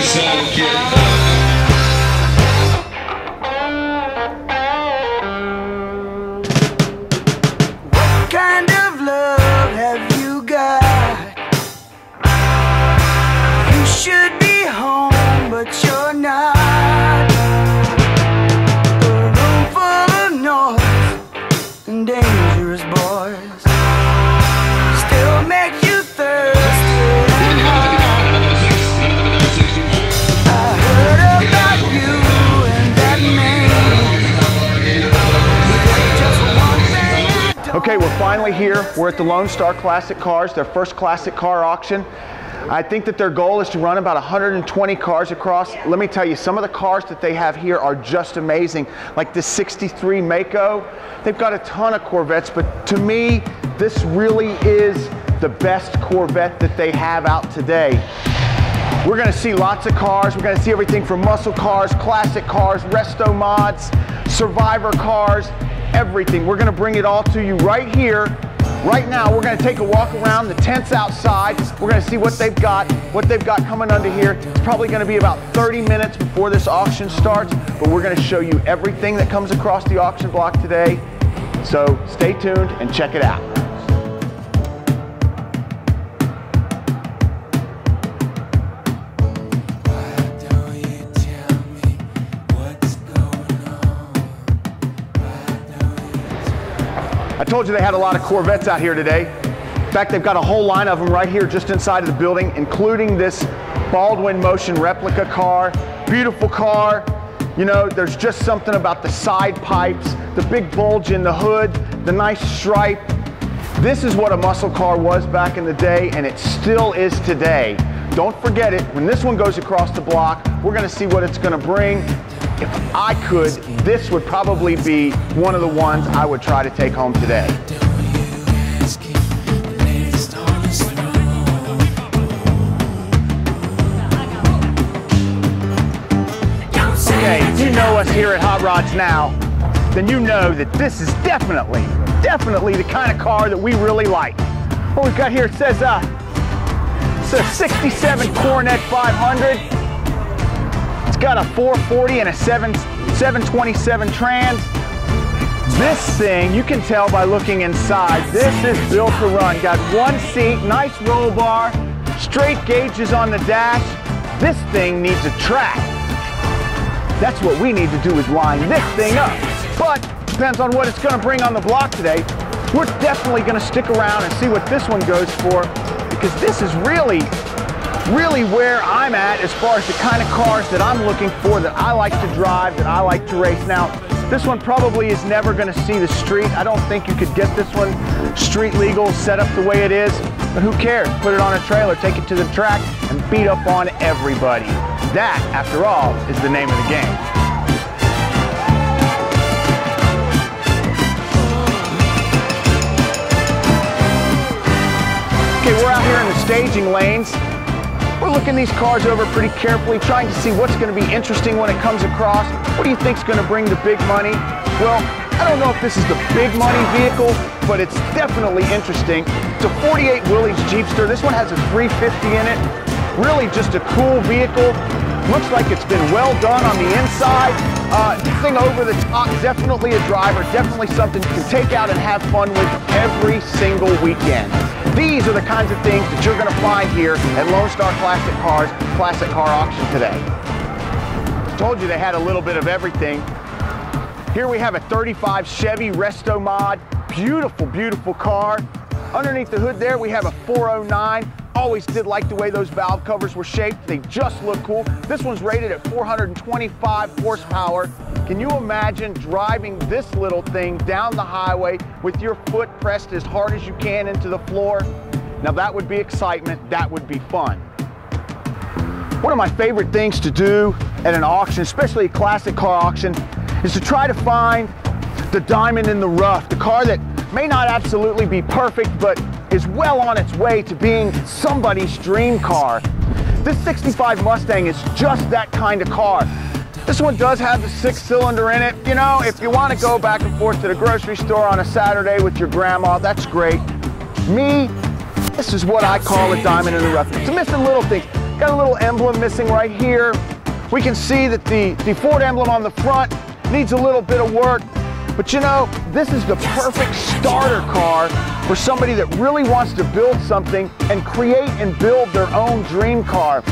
What kind of love have you got? You should be home, but you're not. A room full of noise and dangerous boys still make you thirsty and hard. I heard about you and that man. Just one thing. Okay, we're finally here. We're at the Lone Star Classic Cars, their first classic car auction. I think that their goal is to run about 120 cars across. Let me tell you, some of the cars that they have here are just amazing. Like this 63 Mako. They've got a ton of Corvettes, but to me, this really is the best Corvette that they have out today. We're gonna see lots of cars. We're gonna see everything from muscle cars, classic cars, resto mods, survivor cars, everything. We're gonna bring it all to you right here. Right now, we're gonna take a walk around the tents outside. We're gonna see what they've got coming under here. It's probably gonna be about 30 minutes before this auction starts, but we're gonna show you everything that comes across the auction block today. So stay tuned and check it out. I told you they had a lot of Corvettes out here today. In fact, they've got a whole line of them right here just inside of the building, including this Baldwin Motion replica car. Beautiful car. You know, there's just something about the side pipes, the big bulge in the hood, the nice stripe. This is what a muscle car was back in the day, and it still is today. Don't forget it. When this one goes across the block, we're gonna see what it's gonna bring. If I could, this would probably be one of the ones I would try to take home today. Okay, if you know us here at Hot Rods Now, then you know that this is definitely the kind of car that we really like. What we've got here, it says it's a 67 Coronet 500. It's got a 440 and a 727 trans. This thing, you can tell by looking inside, this is built to run. Got one seat, nice roll bar, straight gauges on the dash. This thing needs a track. That's what we need to do, is line this thing up. But depends on what it's gonna bring on the block today. We're definitely gonna stick around and see what this one goes for, because this is really where I'm at as far as the kind of cars that I'm looking for, that I like to drive, that I like to race. Now, this one probably is never gonna see the street. I don't think you could get this one street legal, set up the way it is, but who cares? Put it on a trailer, take it to the track, and beat up on everybody. That, after all, is the name of the game. Okay, we're out here in the staging lanes. We're looking these cars over pretty carefully, trying to see what's going to be interesting when it comes across. What do you think is going to bring the big money? Well, I don't know if this is the big money vehicle, but it's definitely interesting. It's a 48 Willys Jeepster. This one has a 350 in it. Really just a cool vehicle. Looks like it's been well done on the inside. Thing over the top, definitely a driver, definitely something you can take out and have fun with every single weekend. These are the kinds of things that you're going to find here at Lone Star Classic Cars Classic Car Auction today. Told you they had a little bit of everything. Here we have a 35 Chevy Resto Mod. Beautiful, beautiful car. Underneath the hood there, we have a 409. Always did like the way those valve covers were shaped. They just look cool. This one's rated at 425 horsepower. Can you imagine driving this little thing down the highway with your foot pressed as hard as you can into the floor? Now that would be excitement. That would be fun. One of my favorite things to do at an auction, especially a classic car auction, is to try to find the diamond in the rough, the car that may not absolutely be perfect, but is well on its way to being somebody's dream car. This 65 Mustang is just that kind of car. This one does have the 6-cylinder in it. You know, if you want to go back and forth to the grocery store on a Saturday with your grandma, that's great. Me, this is what I call a diamond in the rough. It's missing little things. Got a little emblem missing right here. We can see that the Ford emblem on the front needs a little bit of work. But you know, this is the perfect starter car for somebody that really wants to build something and create and build their own dream car.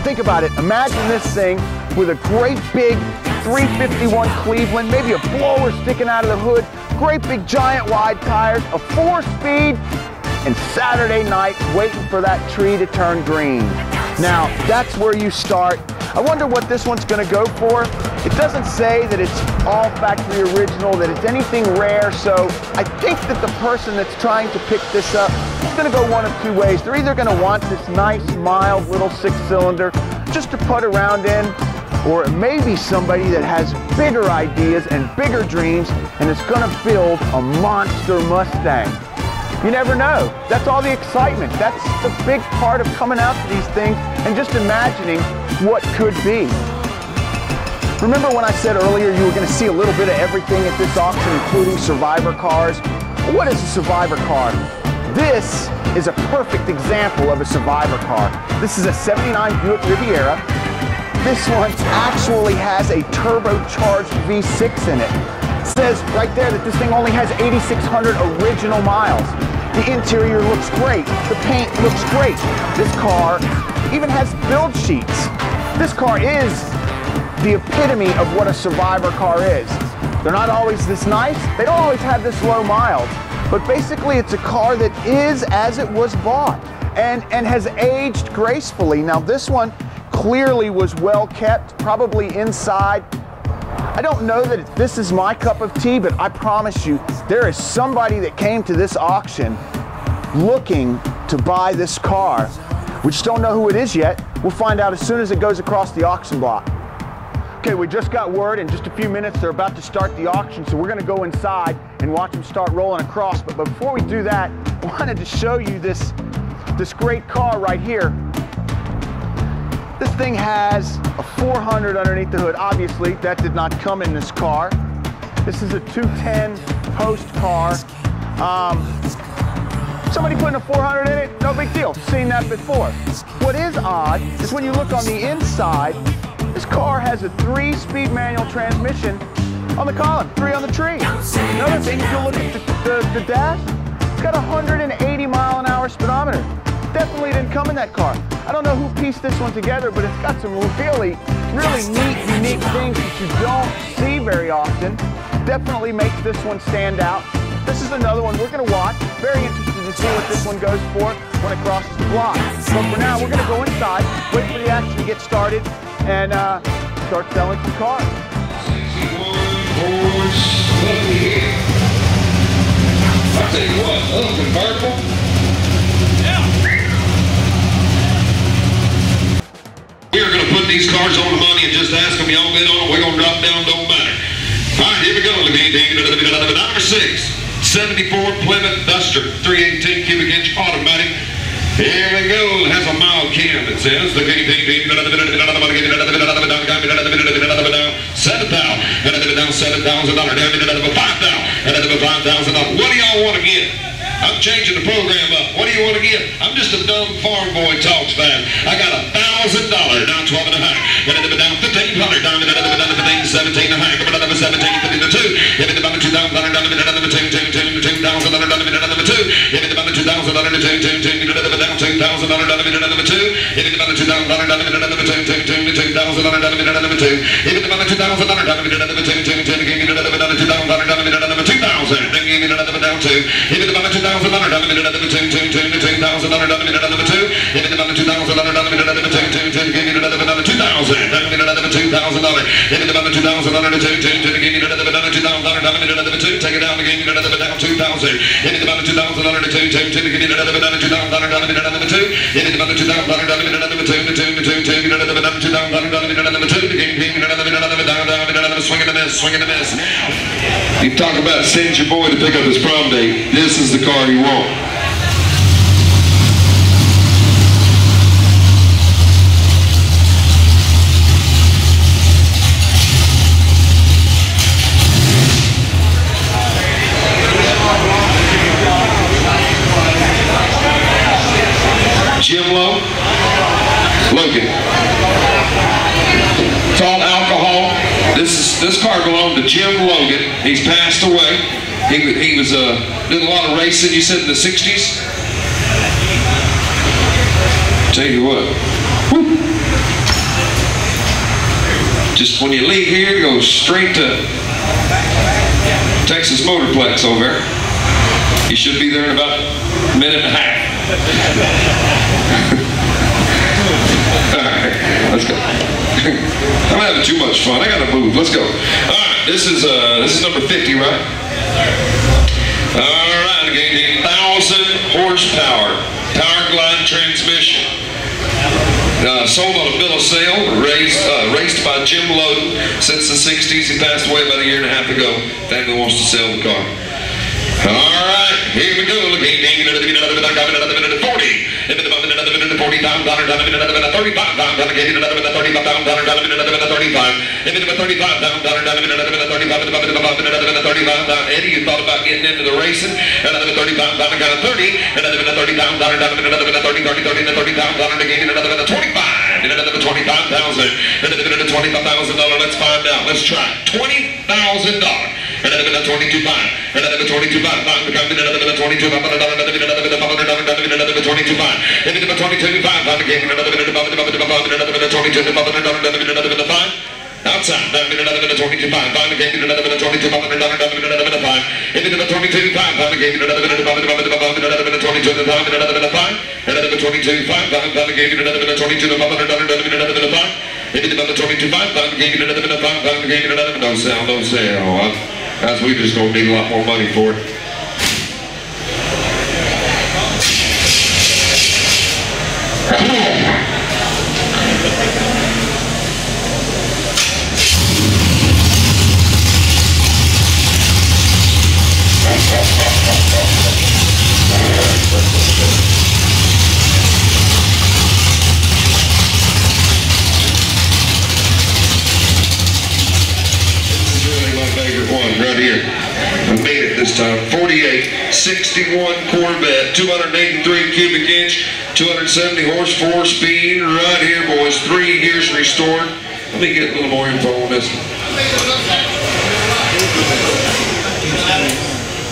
Think about it. Imagine this thing with a great big 351 Cleveland, maybe a blower sticking out of the hood, great big giant wide tires, a 4-speed, and Saturday night waiting for that tree to turn green. Now, that's where you start. I wonder what this one's going to go for. It doesn't say that it's all factory original, that it's anything rare, so I think that the person that's trying to pick this up is going to go one of two ways. They're either going to want this nice, mild little 6-cylinder just to put around in, or it may be somebody that has bigger ideas and bigger dreams and is going to build a monster Mustang. You never know. That's all the excitement. That's the big part of coming out to these things and just imagining what could be. Remember when I said earlier you were going to see a little bit of everything at this auction, including survivor cars? What is a survivor car? This is a perfect example of a survivor car. This is a '79 Buick Riviera. This one actually has a turbocharged V6 in it. It says right there that this thing only has 8,600 original miles. The interior looks great. The paint looks great. This car even has build sheets. This car is the epitome of what a survivor car is. They're not always this nice. They don't always have this low miles. But basically it's a car that is as it was bought and has aged gracefully. Now this one clearly was well kept, probably inside. I don't know that this is my cup of tea, but I promise you, there is somebody that came to this auction looking to buy this car. We just don't know who it is yet. We'll find out as soon as it goes across the auction block. Okay, we just got word in just a few minutes they're about to start the auction, so we're gonna go inside and watch them start rolling across. But before we do that, I wanted to show you this great car right here. This thing has a 400 underneath the hood. Obviously, that did not come in this car. This is a 210 post car. Somebody putting a 400 in it, no big deal. Seen that before. What is odd is when you look on the inside, this car has a 3-speed manual transmission on the column, 3 on the tree. Another thing, if you look at the dash, it's got a 180-mile-an-hour speedometer. Definitely didn't come in that car. I don't know who pieced this one together, but it's got some really neat, unique things that you don't see very often. Definitely makes this one stand out. This is another one we're going to watch. Very interested to see what this one goes for when it crosses the block. But for now, we're going to go inside, wait for the action to get started, and start selling some cars. I'll tell you what, a little convertible. We are going to put these cars on the money and just ask them, y'all bid on it, we're going to drop down, don't matter. All right, here we go. Number 6, 74 Plymouth Duster, 318 cubic inch automatic. Here we go. It has a mild cam, it says. The $7,000. What do y'all want to get? I'm changing the program up. What do you want to get? I'm just a dumb farm boy talks fast. I got $1,000, down 12 and a half. Down 1,500, down 15, 17 and a half. 17, 52. If it's about $2,000, down $2,000, down $2,000, down $2,000, down $2,000, down $2,000. If it's about $2,000, down $2,000, down $2,000, down $2,000. If it's about $2,000, down $2,000, down $2,000, down $2,000. If it's about $2,000, down $2,000, down $2,000, then give me another down two. If it's about $2,000, down $2,000, down $2,000, if it's about $2,000, give me another $2,000, down another $2,000. If it's about $2,000, give me another $2,000, take it down again, another down $2,000. If it's about $2,000, give me another $2,000, down $2,000. If it's about $2,000, give me another $2,000, swing and a miss, swing and a miss. You talk about send your boy to pick up his prom date. This is the car you want. Jim Lowe, Logan. This car belonged to Jim Logan. He's passed away. He was did a lot of racing. You said in the '60s. Tell you what. Woo. Just when you leave here, go straight to Texas Motorplex over there. You should be there in about a minute and a half. All right, let's go. I'm having too much fun. I gotta move. Let's go. All right, this is number 50, right? All right, again, 1,000 horsepower, power glide transmission. Sold on a bill of sale, raced by Jim Loden since the '60s. He passed away about a year and a half ago. Family wants to sell the car. All right, here we go. Look, 40. If it's about another minute, $40,000, another minute, $35,000, another minute, $35,000, another minute, $35,000. If it's about $35,000, another minute, $35,000. Eddie, you thought about getting into the racing? Another minute, $35,000, got a 30. Another minute, $30,000, another minute, 30, and $30,000 again. Another minute, 25. Another minute, $25,000. Another minute, $25,000. Let's find out. Let's try $20,000. Another minute, 22.5. Another minute, 22.5. Another minute, 22. Another minute, 22.5. If it's about 22.5, I'm again. Another minute, another minute, 22. Another minute, 5. Outside. Another minute, 22.5. I'm again. Another minute, 22. Another minute, 5. If it's about 22.5, I'm again. Another minute, another minute, 22. Another minute, 5. Another minute, 22.5. I'm again. Another minute, 22. Another minute, 5. If it's about 22.5, I'm again. Another minute, 5. I'm again. Another minute. No sale. That's we just gonna need a lot more money for it. This time, 48, 61 Corvette, 283 cubic inch, 270 horse, 4-speed, right here, boys. 3 years restored. Let me get a little more info on this.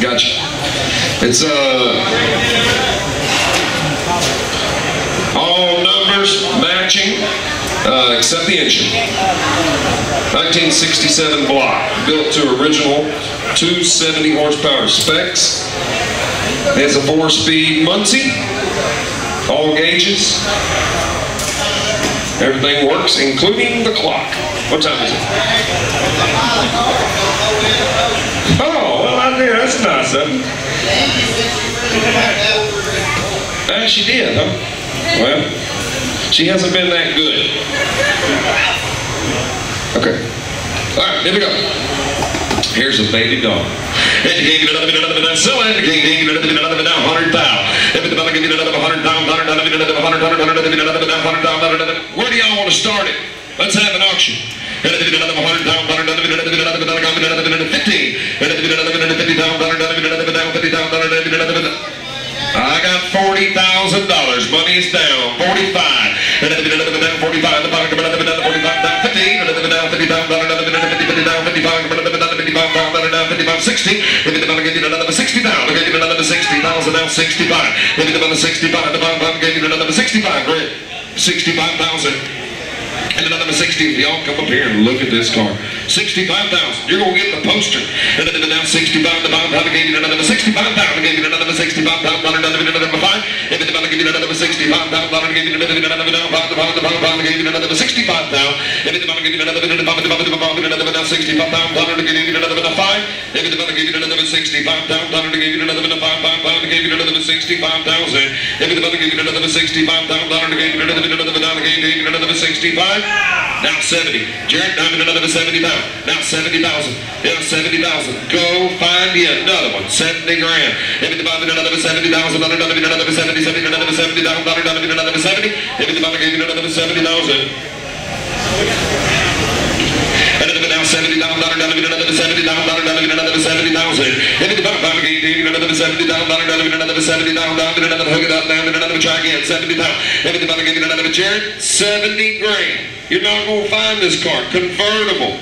Gotcha. It's all numbers matching, except the engine. 1967 block, built to original 270 horsepower specs. It's a 4-speed Muncie, all gauges. Everything works, including the clock. What time is it? Oh, well, that's nice of you. She did, huh? Well, she hasn't been that good. Okay. All right, here we go. Here's a baby dog. And you gave it another minute, sell it. You gave it another minute, 100,000. If it's about to give you another 100,000, where do y'all want to start it? Let's have an auction. And if it's another 100,000, another minute, 15. And if it's another minute, 50,000, I got $40,000. Money is down. 45. And then another bit down. 45. The pocket. Another bit down. 45. Down 15. Another bit down. 50,000. Another bit down. 50. Down 55. Another bit down. 55. Down 55. 60. If it's about to get another 60,000. Get another 60,000. Down 65. If it's about 65. The pocket. Get another 65. 65,000. And another 60. Y'all come up here and look at this car. 65,000. You're gonna get the poster. And then down 65. The pound. Gave you another 65,000. Gave you another 65,000. Another 5. If it's about to give you another 65,000. Gave you another pound. Gave you another 65,000. If it's about to give you another 65,000. Gave you another 5. If it's about to give you another 65,000. Gave you another 5. Gave you another 65,000. If it's about to give you another 65,000. Gave you another 65. Now 70. Jared, now another 70,000. Now 70,000. Yeah, 70,000. Go find you another one. 70 grand. If it's about another 70,000, another 70, 70, another 70,000, another 70. If it's about to give you another 70,000. Another now 70,000, another 70,000, another 70,000. If it's about to give you another 70,000, another 70,000, another hook it up, down, another try again, 70,000. If it's about to give you another Jared, 70 grand. You're not going to find this car. Convertible.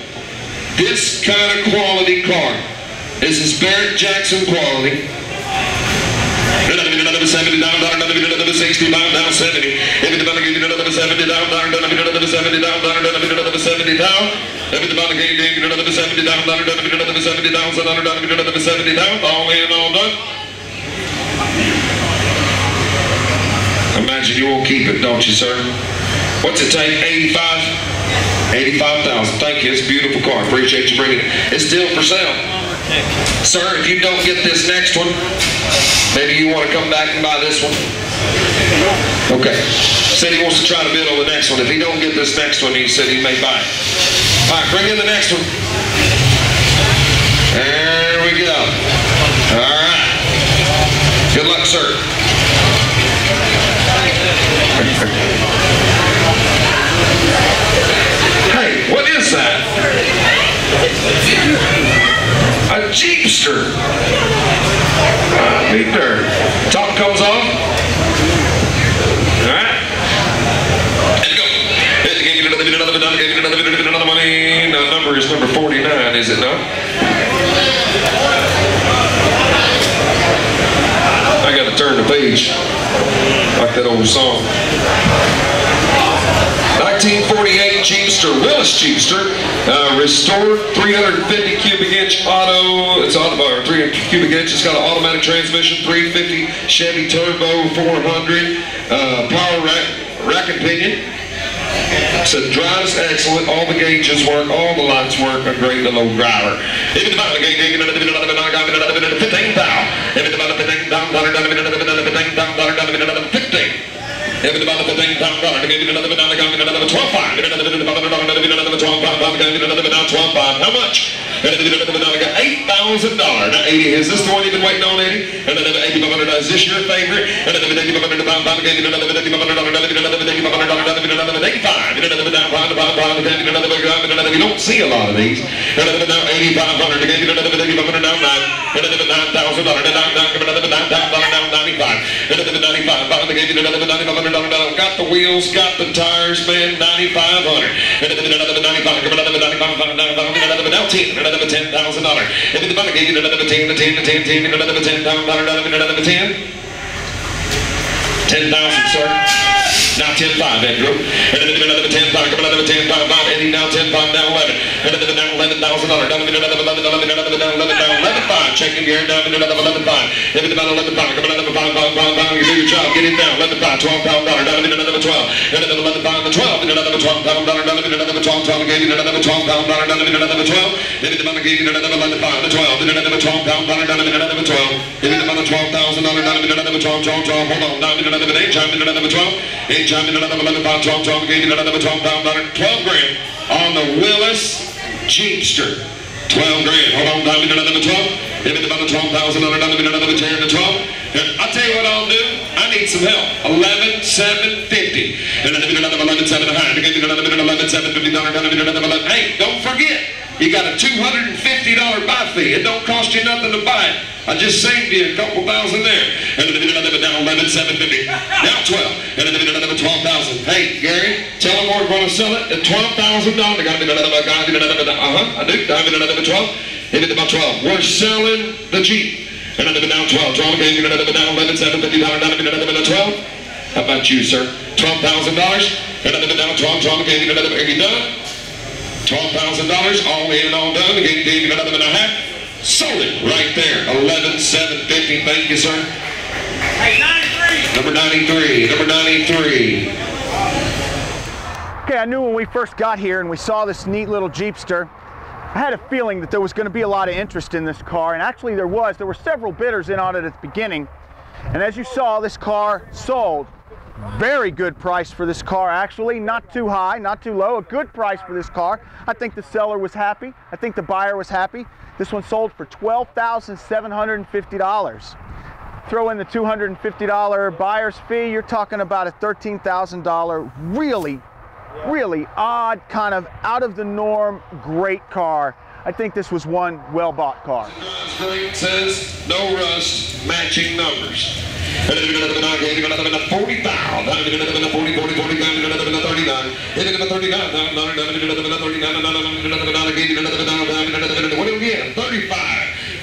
This kind of quality car. This is Barrett Jackson quality. Another 70 down, another 65 down, 70. If it's about to give you another 70 down, another 70 down, another 70 down. If it's about to give you another 70 down, another 70 down, another 70 down. All in, all done. Imagine you won't keep it, don't you, sir? What's it take? 85? 85,000. Thank you. It's a beautiful car. Appreciate you bringing it. It's still for sale. Sir, if you don't get this next one, maybe you want to come back and buy this one. Okay. Said he wants to try to bid on the next one. If he don't get this next one, he said he may buy it. All right, bring in the next one. There we go. All right. Good luck, sir. Hey, what is that? A Jeepster. Neat there. Top comes off. All right. Let's go. Gave you another money. The number is number 49, is it not? I got to turn the page. Like that old song. 1948 Jeepster, Willis Jeepster, restored 350 cubic inch auto. It's auto, 300 cubic inch. It's got an automatic transmission, 350 Chevy Turbo 400, power rack and pinion. So drives excellent. All the gauges work. All the lights work. A great little driver. If it's about the gauge, 15,000. If it's about the 15,000. If it's about the $15,000, to give you another $12,500. Another $12,500. How much? $8,000. Now, 80, is this the one you've been waiting on, Eddie? Another $8,500. Is this your favorite? Another $8,500. Another $8,500. You don't see a lot of these. Another $8,500. To give you another $8,500 down 9. Another $9,000. Another $9,000 down 95. Another $95,000. To give you another $9,500. Got the wheels, got the tires, man, 9,500. Another 95, another 95, now 10, another $10,000. If it's about to give you another 10, another $10,000, another 10. 10,000, sir. Now 10,500, Andrew. Another 10,500, another 10,500, Eddie, now 10,500, now 11. Another $11,000, down another 11,500, checking gear, down another 11,500. If it's about 11,500, another 5,500, you do your job, get it down, 11,500, $12,000, down another 12. Another 11,500, 12, another $12,000, down another 12, gave you another $12,000, down another 12. If it's about to give you another 11,500, 12, then another $12,000, down another 12. If it's about $12,000, down another 12, hold on, down another 8, chimed in another 12. Chimed in another 11,500, 12, gave you another $12,000, 12 grand on the Willis Jeepster. 12 grand. Hold on, down to another 12. If it's about $12,000, down to another 10 to 12. I'll tell you what I'll do. I need some help. 11,750. And then another 11,700. Give you another 11,750. Down to another 11. Hey, don't forget, you got a $250 buy fee. It don't cost you nothing to buy it. I just saved you a couple thousand there. And then another down 11,750. Now 12. And then another 12,000. Hey, Gary, tell them we're going to sell it at $12,000. I got to be another guy. I do. Dive in another 12. Hit it about 12. We're selling the Jeep. And another down 12. 12 gave you another down 11,750. Down another 12. How about you, sir? $12,000. Another down 12. 12 gave you another. Are you done? $12,000. All in, all done. Gave you another and a half. Sold it right there. 11,750. Thank you, sir. Hey, 93. Number 93. Number 93. Okay, I knew when we first got here and we saw this neat little Jeepster, I had a feeling that there was going to be a lot of interest in this car, and actually there was. There were several bidders in on it at the beginning, and as you saw, this car sold. Very good price for this car, actually. Not too high, not too low. A good price for this car. I think the seller was happy. I think the buyer was happy. This one sold for $12,750. Throw in the $250 buyer's fee, you're talking about a $13,000 really odd, kind of out of the norm, great car. I think this was one well-bought car. Screen says no rust, matching numbers. 40,000. 40, 40, 39. What do we get? 35.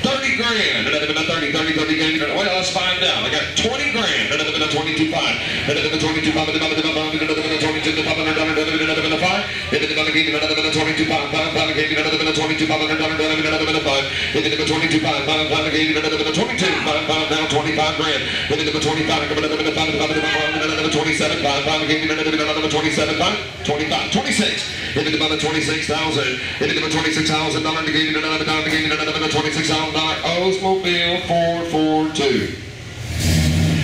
30 grand. 30, 30, 30 grand. Well, let's find out. I got 20 grand. 22.5. 22.5. 22.5. 26,000. Oldsmobile 442.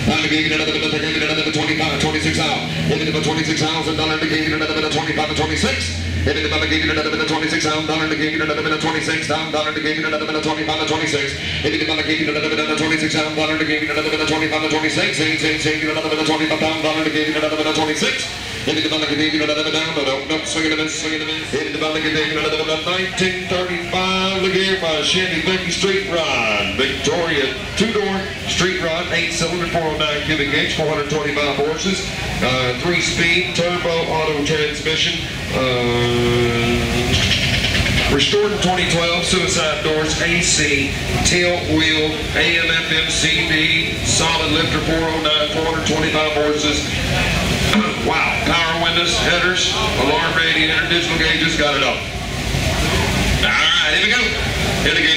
Time to give you another 25, 26 out. Hit it about $26,000 to give you another 25 to 26. Hit it about give you another $26,000 to give you another $26,000 to give you another 25 to 26. Hit it about give you another $26,000 to give you another 25 to 26. Sing another $25,000 to give you another 26. Hit it about give you another down, no, swing it a minute, swing it a minute. Hit it about give you another 1935. Look here, my Chevy Becky Street Rod, Victoria 2-door street rod, 8-cylinder, 409 cubic inch, 425 horses, 3-speed turbo auto transmission, restored in 2012, suicide doors, AC, tilt wheel, AM, FM, CD, solid lifter, 409, 425 horses. Wow, power windows, headers, alarm radiator, digital gauges, got it all. Alright, here we go. Here we go.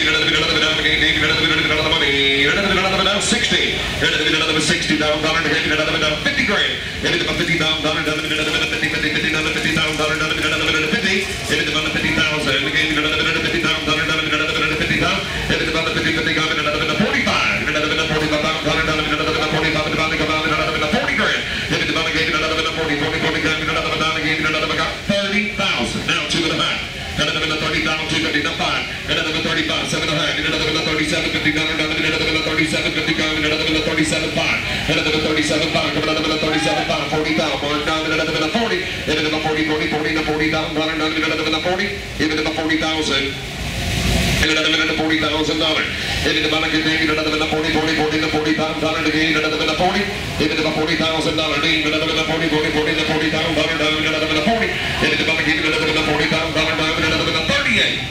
60. Another $60,000. 50 grand. $50,000. $50,000. $50,000. $50,000. $50,000. Now 2 and a half. Another 30,000, 250, 5. Another 35, 7 and a half. Another 37, 50, another 37, 50, another 37, 5. Another 37, 5. Another 37, 5. 40,000. Mark down. Another 40. Another 40, 40, 40, $40,000. Another 40. Even to 40,000. Another $40,000. Even to another 40, 40, 40, the $40,000 again. Another 40. Even to $40,000. Another 40, 40, 40, the $40,000. Another 40. Even to another $40,000. 38.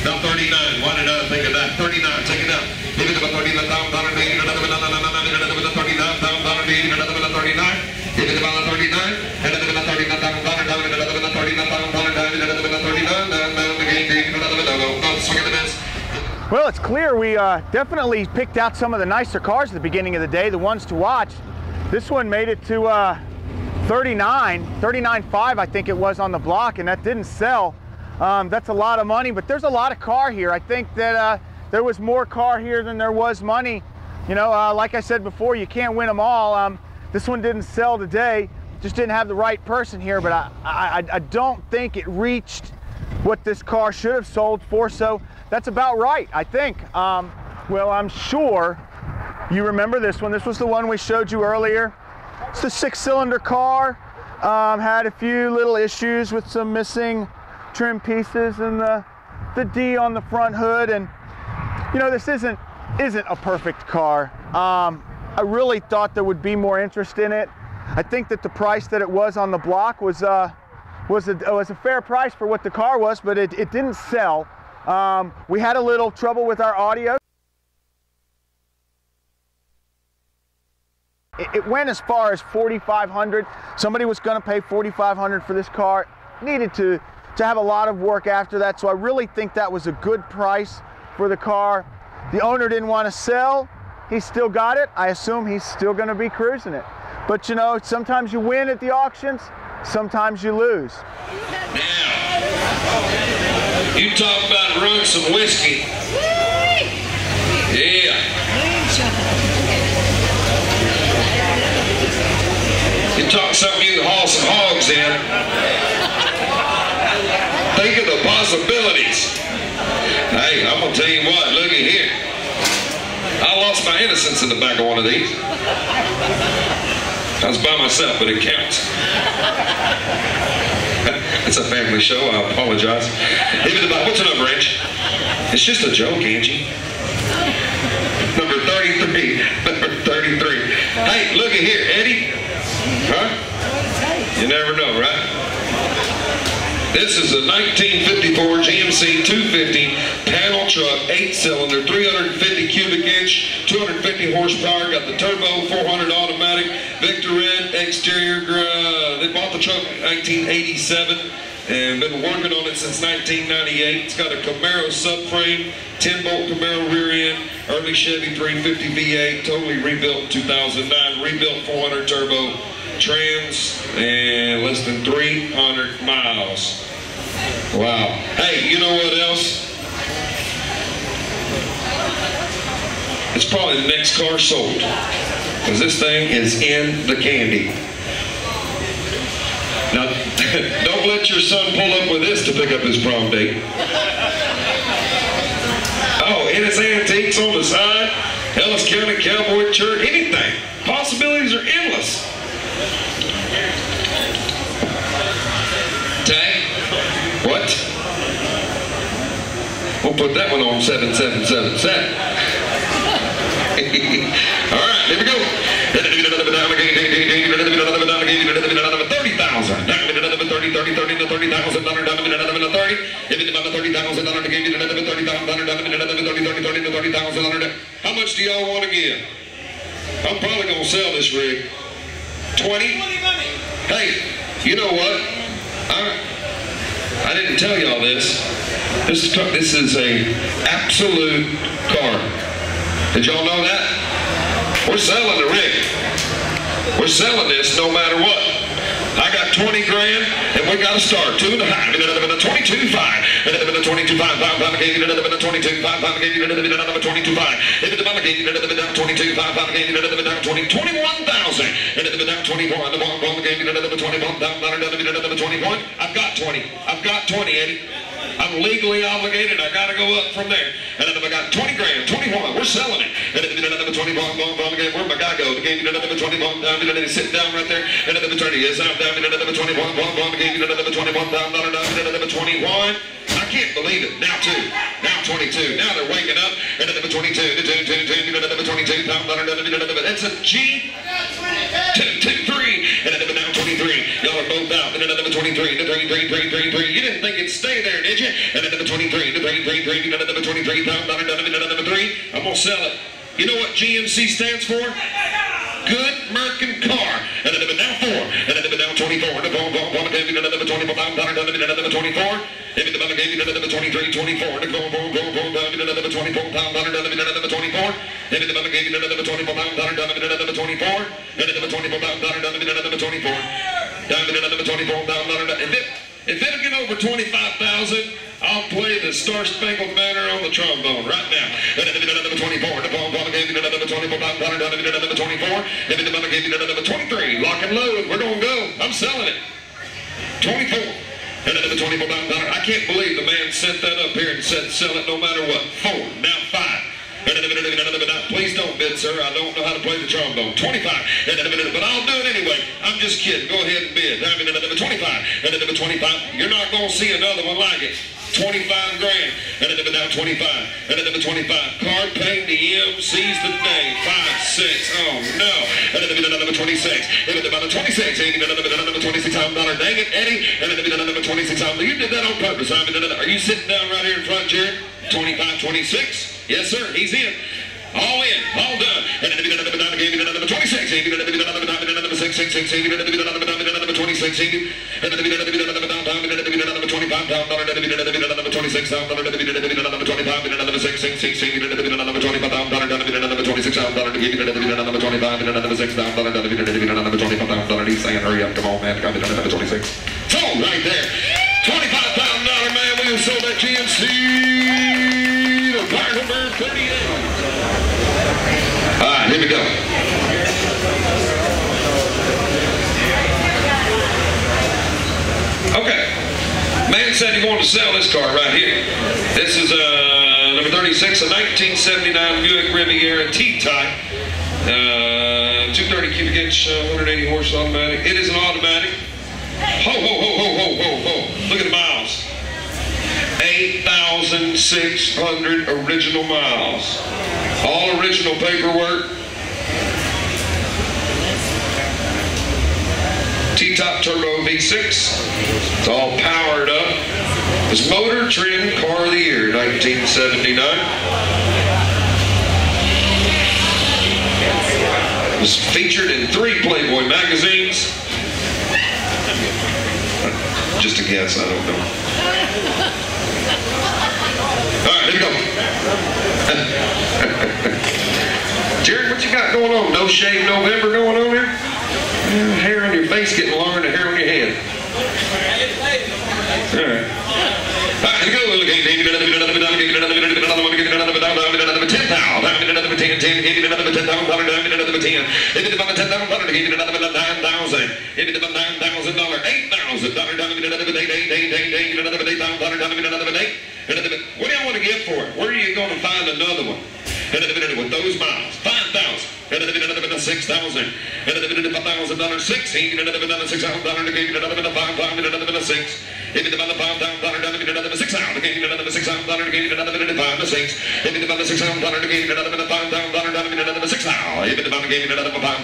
Now 39. Why did I think of that? 39. Check it out. Even to $39,000. Another $39,000. Another 39. Even to about 39. Another Well, it's clear we definitely picked out some of the nicer cars at the beginning of the day, the ones to watch. This one made it to 39.5, I think it was on the block, and that didn't sell. That's a lot of money, but there's a lot of car here. I think that there was more car here than there was money. You know, like I said before, you can't win them all. This one didn't sell today, just didn't have the right person here, but I don't think it reached what this car should have sold for, so that's about right, I think. Well, I'm sure you remember this one. This was the one we showed you earlier. It's the 6-cylinder car. Had a few little issues with some missing trim pieces and the D on the front hood, and you know, this isn't a perfect car. I really thought there would be more interest in it. I think that the price that it was on the block was a fair price for what the car was, but it didn't sell. We had a little trouble with our audio. It went as far as $4,500. Somebody was going to pay $4,500 for this car. Needed to have a lot of work after that, so I really think that was a good price for the car. The owner didn't want to sell. He still got it. I assume he's still going to be cruising it. But you know, sometimes you win at the auctions, sometimes you lose. Now, you talk about run some whiskey. Yeah. You talk something you can haul some hogs in. Think of the possibilities. Hey, I'm going to tell you what, looky here. I lost my innocence in the back of one of these. I was by myself, but it counts. It's a family show. I apologize. What's the number, Angie? It's just a joke, Angie. Number 33. Number 33. Hey, look at here, Eddie. Huh? You never know, right? This is a 1954 GMC 250 panel truck, 8-cylinder, 350 cubic inch, 250 horsepower. Got the turbo, 400 automatic, Victor Red exterior. They bought the truck in 1987 and been working on it since 1998. It's got a Camaro subframe, 10-bolt Camaro rear end, early Chevy 350 V8, totally rebuilt in 2009, rebuilt 400 turbo. Trans and less than 300 miles. Wow. Hey, you know what else? It's probably the next car sold, because this thing is in the candy. Now, don't let your son pull up with this to pick up his prom date. Oh, and it's antiques on the side, Ellis County Cowboy Church, anything. Possibilities are endless. Tag? What? We'll put that one on 7777. All right, here we go. 30,000. How much do y'all want to give? I'm probably going to sell this rig. 20? Hey, you know what? I didn't tell y'all this. This is a absolute car. Did y'all know that? We're selling the rig. We're selling this no matter what. I got 20 grand and we got to start 2 and a half. 22.5. 22.5. I gave you 22.5. I gave you 22.5. If it's about 22.5. I gave you 21,000. And if it's down 21, the ball gave you 21. I've got 20. I've got 20, Eddie. I'm legally obligated. I got to go up from there. And then I got 20 grand, 21. We're selling it. And then another 20 bomb. Where'd my guy go? They gave you another 20 bomb down. He's sitting down right there. And then the 30 is out down. Another 20 bomb. Gave you another 20 bomb down. Another 21. I can't believe it. Now 2. Now 22. Now they're waking up. And then the 22. Another 22. That's a G. 2, 3. And then now 23. Y'all are both out. And another 23. 3. You didn't think it'd stay there, did you? And then the 23, the 3, another 23, another 3. I'm gonna sell it. You know what GMC stands for? Good Merkin car. And then now 4. And then now 24. The ball gave you another 24. Another 24. If it's about gave you another 23, 24. The ball down another 24. Another 24. If it's about gave you another 24. Another 24. And then the 24. Another 24. Down another 24. If it'll get over 25,000, I'll play the Star Spangled Banner on the trombone right now. And then another 24. The ball gave you another 24. Another 24. If it's about gave you another 23. Lock and load. We're gonna go. I'm selling it. 24. And then the 24. I can't believe the man set that up here and said sell it no matter what. 4. Now 5. Please don't bid, sir. I don't know how to play the trombone. 25. But I'll do it anyway. I'm just kidding. Go ahead and bid. 25. And then 25. You're not going to see another one like it. 25 grand. And then now 25. And then 25. Card paid the MC's the day. 5, 6. Oh no. And then another 26. And then about 26. And another 26. $26. Dang it, Eddie. And then another 26. You did that on purpose. Are you sitting down right here in front, Jared? 25, 26. Yes, sir. He's in. All in. All done. And then another 26. And then another 6. And then another 26. And then another 25. Another 26. Another 25. Another 6. Another 25. Another 26. Another 25. Another 6. Another 25. He's saying, hurry up. Come on, man. Got another 26. Sold right there. $25,000 man. We have sold that GMC. Car number 38. All right, here we go. Okay. Man said he wanted to sell this car right here. This is number 36, a 1979 Buick Riviera T-Type. 230 cubic inch, 180 horse automatic. It is an automatic. Ho, ho, ho, ho, ho, ho, ho. Look at the miles. 8,600 original miles. All original paperwork. T-top turbo V6. It's all powered up. It's Motor Trend Car of the Year, 1979. It was featured in 3 Playboy magazines. Just a guess, I don't know. All right, here we go. Jared, what you got going on? No Shave November going on here? Hair on your face getting longer than the hair on your head. All right. All right, here we go. What do you want to get for it? Where are you going to find another one? With those miles, 5,000. 6,000. $5,000, 16. $6,000 to give you another $5,000, 6. If it's about the $5,000 to give you another $6,000 to give you another $6,000 to give you another $5 to 6. If it's about the $6,000 to give you another $5,000 to give you another $6,000. If it's about to give you another $5,000 to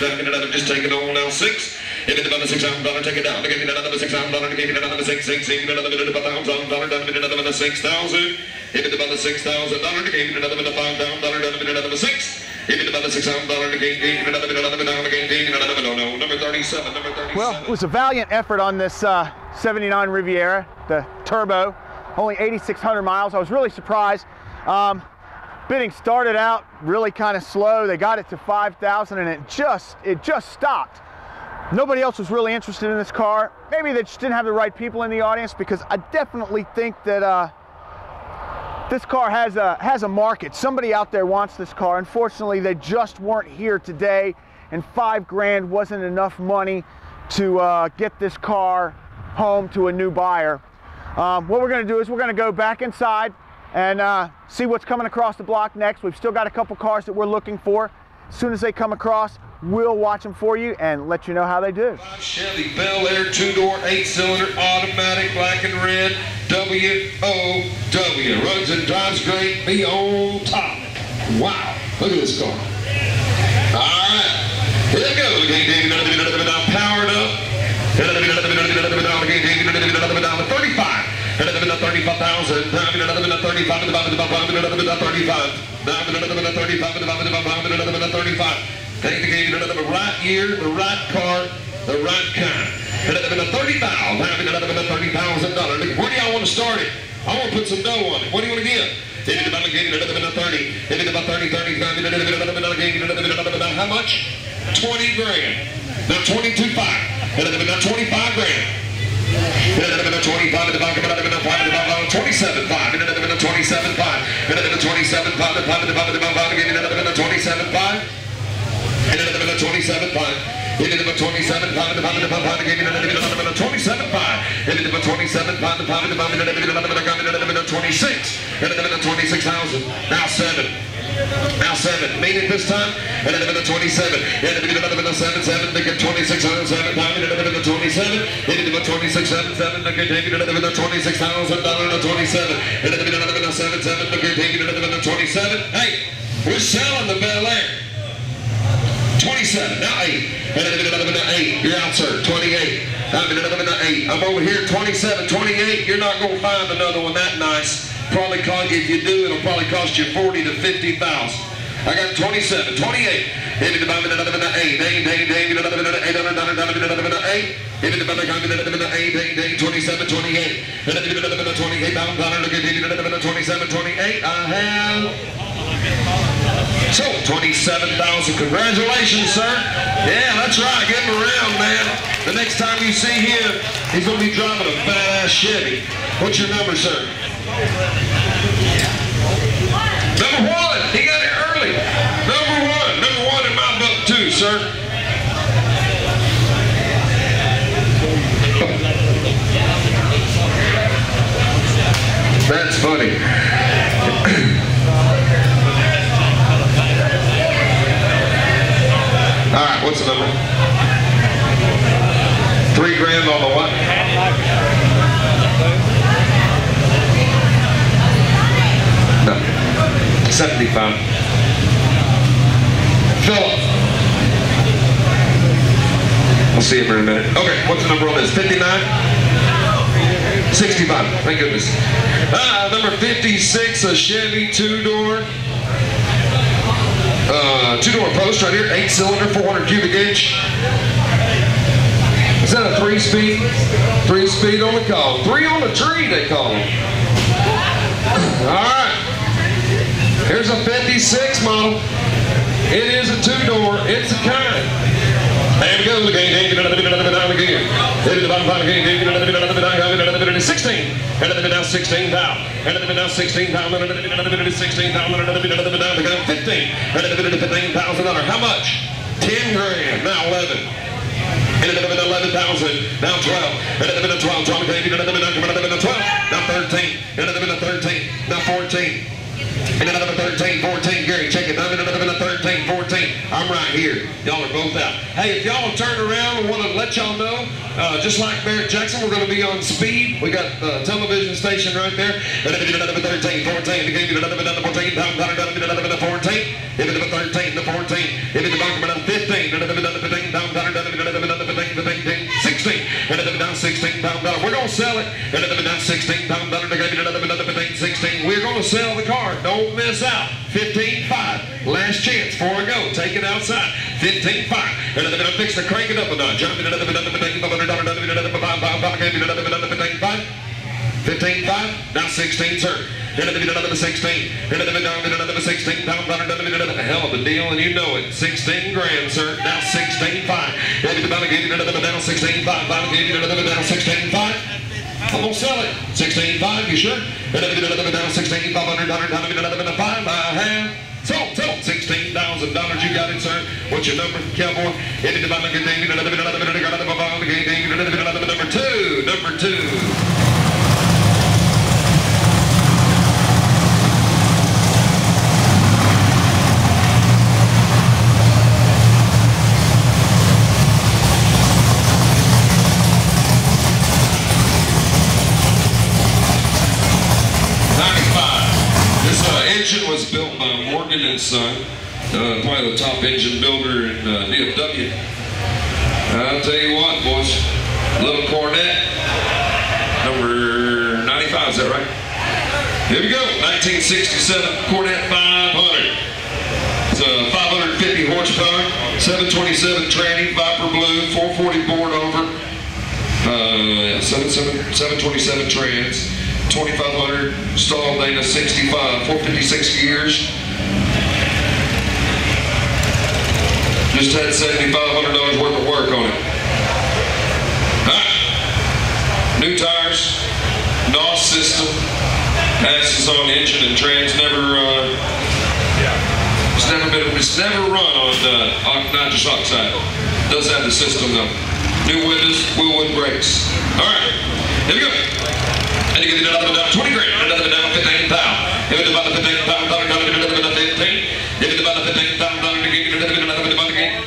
give you another, just take it on now 6. If it's about the $6,000, take it down to give you another $6,000 to give you another 6. If it's another $5,000 to give you another 6,000. If it's about the $6,000 to give you another $5,000 to give you another 6. If it's about the $6,000 to give you another number 37, number 37. Well, it was a valiant effort on this 79 Riviera, the turbo, only 8,600 miles. I was really surprised. Bidding started out really kind of slow. They got it to 5,000 and it just stopped. Nobody else was really interested in this car. Maybe they just didn't have the right people in the audience, because I definitely think that this car has a market. Somebody out there wants this car. Unfortunately, they just weren't here today, and $5 grand wasn't enough money to get this car home to a new buyer. What we're going to do is we're going to go back inside and see what's coming across the block next. We've still got a couple cars that we're looking for. As soon as they come across, we'll watch them for you and let you know how they do. Chevy Bel Air 2-door, 8-cylinder, automatic, black and red, W-O-W. Runs and drives great, be on top. Wow, look at this car. All right, here we go. Powered up. 35. 35,000. 35. They gave you the right year, the right car, the right kind. $30,000. Where do y'all want to start it? I want to put some dough on it. What do you want to give? If it's about 30, if it's about 30, how much? 20 grand. Now 22.5. Now 25 grand. 27.5. 26,000. Now 7. Now 7. Meaning this time. 27. 7. They get 26,000. 7 times. 27. 26,000. 7. They get $26,000. 27. 7. They get 27. Hey, we're selling the Bel Air. 27, now 8. 8, you're out, sir. 28. 8. I'm over here, 27, 28. You're not going to find another one that nice. Probably cost, if you do, it'll probably cost you 40 to 50,000. I got 27, 28. 8. 8. 27, 28. 27, 28. I have. So, 27,000. Congratulations, sir. Yeah, that's right. Get him around, man. The next time you see him, he's going to be driving a badass Chevy. What's your number, sir? Number 1. He got here early. Number 1. Number 1 in my book, too, sir. That's funny. All right, what's the number? $3 grand on the 75. Philip. We'll see him in a minute. Okay, what's the number on this? 59? 65. Thank goodness. Number 56, a Chevy two-door. Two-door post right here, 8-cylinder, 400 cubic inch. Is that a 3-speed? 3-speed on the call. 3 on the tree, they call them. All right. Here's a 56 model. It is a two-door. It's a kind. There we go. The game. 16. And now 16 down. And now 16 down. 16 down. 15. $15,000. How much? 10 grand. Now 11. And 11,000. Now 12. And 12. 12. Now 13. And 13. Now 14. And another 13, 14, Gary, check it. Another 13, 14. I'm right here. Y'all are both out. Hey, if y'all will turn around, we want to let y'all know, just like Barrett Jackson, we're going to be on speed. We got the television station right there. And another 13, 14. Gave you another 14. 14. If it's a 13, the 14. If it's a 15, another 15, 16. And another 16 pound. We're going to sell it. And another 16 pound. Another 15, 16. We're going to sell the car. Don't miss out. 15.5. Last chance. 4 to go. Take it outside. 15.5. And then I'm fixing to crank it up a notch. 15.5. Now 16, sir. And then another 16. And then another 16 pound. A hell of a deal, and you know it. 16 grand, sir. Now 16.5. And then I gave you another down 16.5. I gave you another down 16.5. I'm going to sell it. 16.5, you sure? And then another down 16,500. Another 5. I have. Sold. $16,000. You got it, sir. What's your number, cowboy? Number two. Engine was built by Morgan and Son, probably the top engine builder in DFW. I'll tell you what, boys, little Corvette, number 95, is that right? Here we go, 1967 Corvette 500. It's a 550 horsepower, 727 tranny, Viper Blue, 440 board over, 727 trans. 2,500 stall Dana 65, 456 gears. Just had $7,500 worth of work on it. New tires, NOS system, passes on engine and trans. It's never run on nitrous oxide. Does have the system though. New windows, wheel wood brakes. All right, here we go. And you get another down 20 grand, another down 15,000. If it's about the 15,000, another 15. If it's about the 15,000, another again.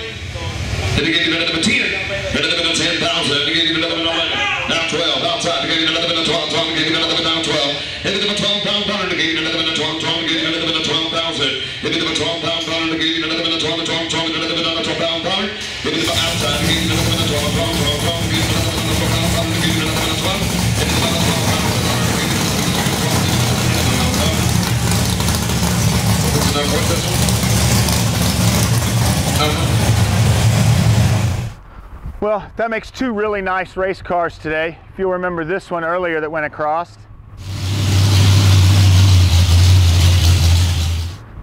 If you get another 10, another 10,000. If you get another 11, now 12 outside. If you get another 12, if you get another down 12. If it's about 12,000, if you get another 12, if you get another 12,000. If it's about 12,000, if you get another 12, 12, another 12,000. If it's about outside, if you get another 12, 12, if you get another 12, if you get another 12. Well, that makes 2 really nice race cars today. If you'll remember this one earlier that went across.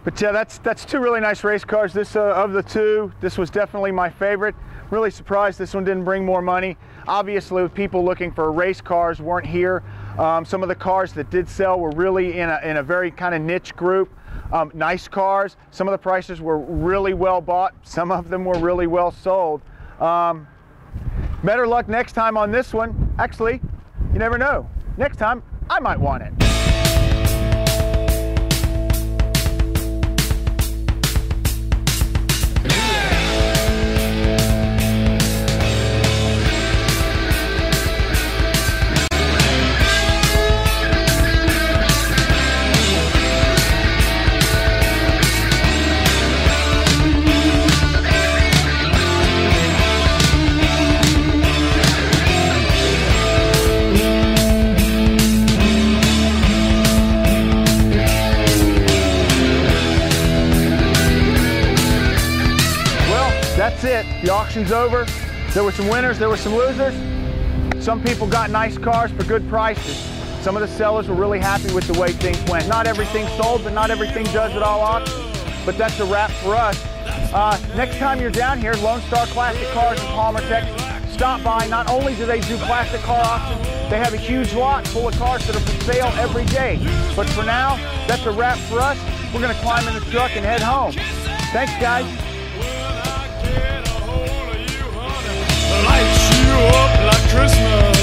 But yeah, that's 2 really nice race cars. This of the 2, this was definitely my favorite. Really surprised this one didn't bring more money. Obviously, people looking for race cars weren't here. Some of the cars that did sell were really in a very kind of niche group. Nice cars. Some of the prices were really well bought. Some of them were really well sold. Better luck next time on this one. Actually, you never know. Next time, I might want it. The auction's over. There were some winners, there were some losers. Some people got nice cars for good prices. Some of the sellers were really happy with the way things went. Not everything sold, but not everything does at all auctions. But that's a wrap for us. Next time you're down here, Lone Star Classic Cars in Palmer, Texas, stop by. Not only do they do classic car auctions, they have a huge lot full of cars that are for sale every day. But for now, that's a wrap for us. We're gonna climb in the truck and head home. Thanks, guys. Lights you up like Christmas.